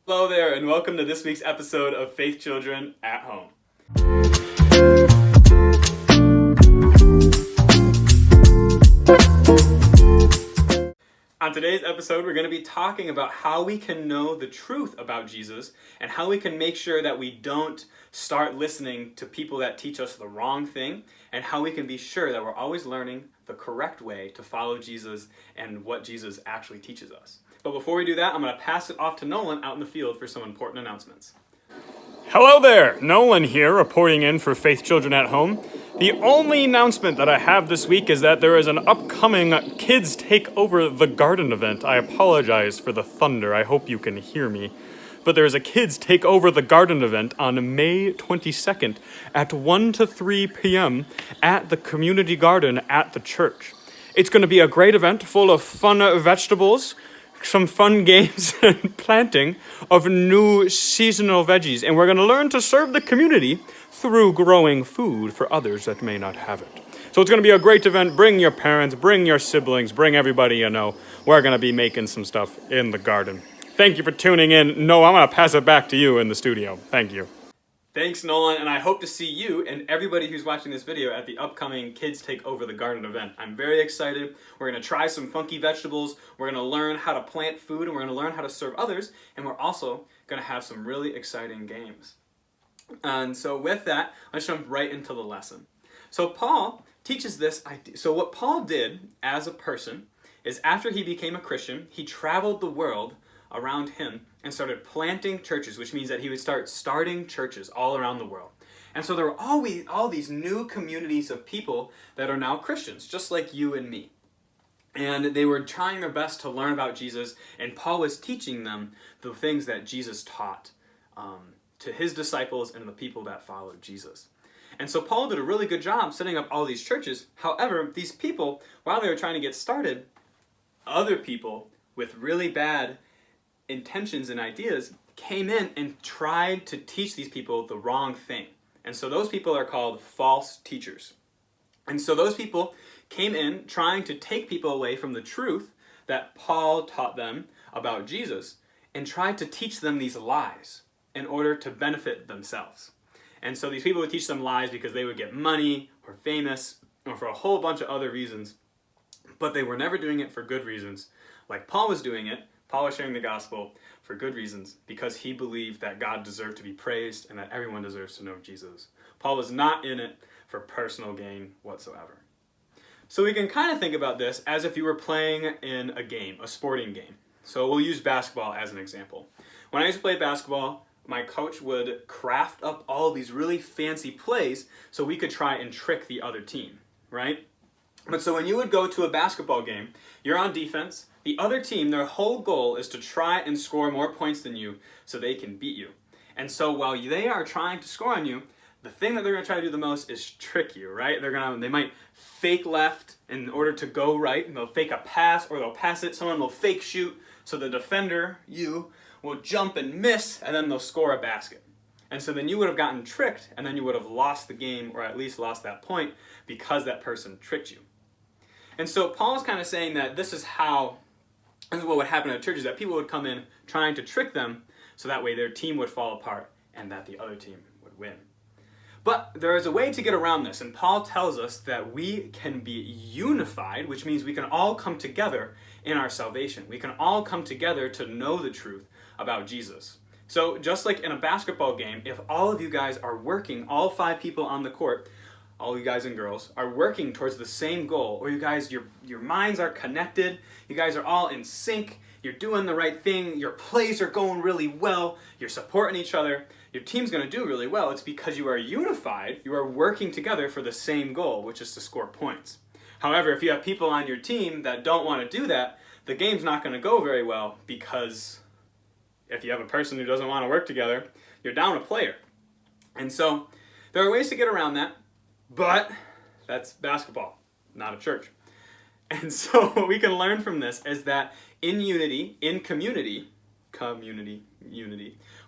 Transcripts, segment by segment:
Hello there, and welcome to this week's episode of Faith Children at Home. On today's episode, we're going to be talking about how we can know the truth about Jesus and how we can make sure that we don't start listening to people that teach us the wrong thing, and how we can be sure that we're always learning the correct way to follow Jesus and what Jesus actually teaches us. But before we do that, I'm going to pass it off to Nolan out in the field for some important announcements. Hello there, Nolan here, reporting in for Faith Children at Home. The only announcement that I have this week is that there is an upcoming Kids Take Over the Garden event. I apologize for the thunder, I hope you can hear me. But there is a Kids Take Over the Garden event on May 22nd at 1 to 3 p.m. at the community garden at the church. It's going to be a great event full of fun vegetables, some fun games, and planting of new seasonal veggies. And we're going to learn to serve the community through growing food for others that may not have it. So it's going to be a great event. Bring your parents, bring your siblings, bring everybody you know. We're going to be making some stuff in the garden. Thank you for tuning in. No, I'm going to pass it back to you in the studio. Thank you. Thanks, Nolan, and I hope to see you and everybody who's watching this video at the upcoming Kids Take Over the Garden event. I'm very excited. We're going to try some funky vegetables. We're going to learn how to plant food, and we're going to learn how to serve others, and we're also going to have some really exciting games. And so with that, let's jump right into the lesson. So Paul teaches this idea. So what Paul did as a person is, after he became a Christian, he traveled the world around him and started planting churches, which means that he would start starting churches all around the world. And so there were all these new communities of people that are now Christians, just like you and me. And they were trying their best to learn about Jesus, and Paul was teaching them the things that Jesus taught to his disciples and the people that followed Jesus. And so Paul did a really good job setting up all these churches. However, these people, while they were trying to get started, other people with really bad intentions and ideas came in and tried to teach these people the wrong thing. And so those people are called false teachers. And so those people came in trying to take people away from the truth that Paul taught them about Jesus, and tried to teach them these lies in order to benefit themselves. And so these people would teach them lies because they would get money or famous or for a whole bunch of other reasons, but they were never doing it for good reasons like Paul was doing it. Paul was sharing the gospel for good reasons because he believed that God deserved to be praised and that everyone deserves to know Jesus. Paul was not in it for personal gain whatsoever. So we can kind of think about this as if you were playing in a game, a sporting game. So we'll use basketball as an example. When I used to play basketball, my coach would craft up all these really fancy plays so we could try and trick the other team, right? But so when you would go to a basketball game, you're on defense. The other team, their whole goal is to try and score more points than you so they can beat you. And so while they are trying to score on you, the thing that they're going to try to do the most is trick you, right? They might fake left in order to go right, and they'll fake a pass, or they'll pass it. Someone will fake shoot, so the defender, you, will jump and miss, and then they'll score a basket. And so then you would have gotten tricked, and then you would have lost the game, or at least lost that point, because that person tricked you. And so Paul's kind of saying that this is what would happen at churches, that people would come in trying to trick them, so that way their team would fall apart, and that the other team would win. But there is a way to get around this, and Paul tells us that we can be unified, which means we can all come together in our salvation. We can all come together to know the truth about Jesus. So just like in a basketball game, if all of you guys are working, all 5 people on the court, all you guys and girls, are working towards the same goal, or you guys, your minds are connected, you guys are all in sync, you're doing the right thing, your plays are going really well, you're supporting each other, your team's going to do really well. It's because you are unified, you are working together for the same goal, which is to score points. However, if you have people on your team that don't want to do that, the game's not going to go very well, because if you have a person who doesn't want to work together, you're down a player. And so there are ways to get around that, but that's basketball, not a church. And so what we can learn from this is that in unity, in community,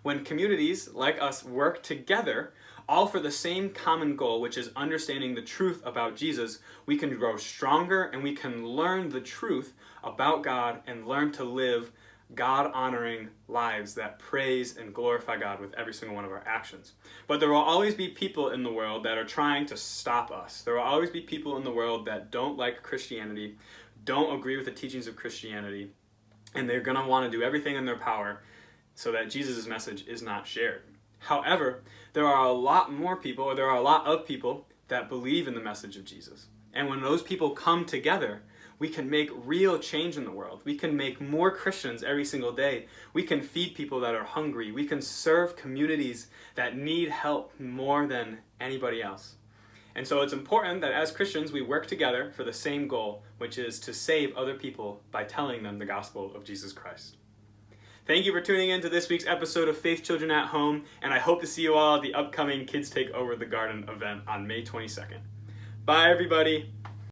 when communities like us work together, all for the same common goal, which is understanding the truth about Jesus, we can grow stronger and we can learn the truth about God and learn to live God-honoring lives that praise and glorify God with every single one of our actions. But there will always be people in the world that are trying to stop us. There will always be people in the world that don't like Christianity, don't agree with the teachings of Christianity, and they're going to want to do everything in their power so that Jesus' message is not shared. However, there are a lot of people that believe in the message of Jesus. And when those people come together, we can make real change in the world. We can make more Christians every single day. We can feed people that are hungry. We can serve communities that need help more than anybody else. And so it's important that as Christians, we work together for the same goal, which is to save other people by telling them the gospel of Jesus Christ. Thank you for tuning in to this week's episode of Faith Children at Home, and I hope to see you all at the upcoming Kids Take Over the Garden event on May 22nd. Bye, everybody.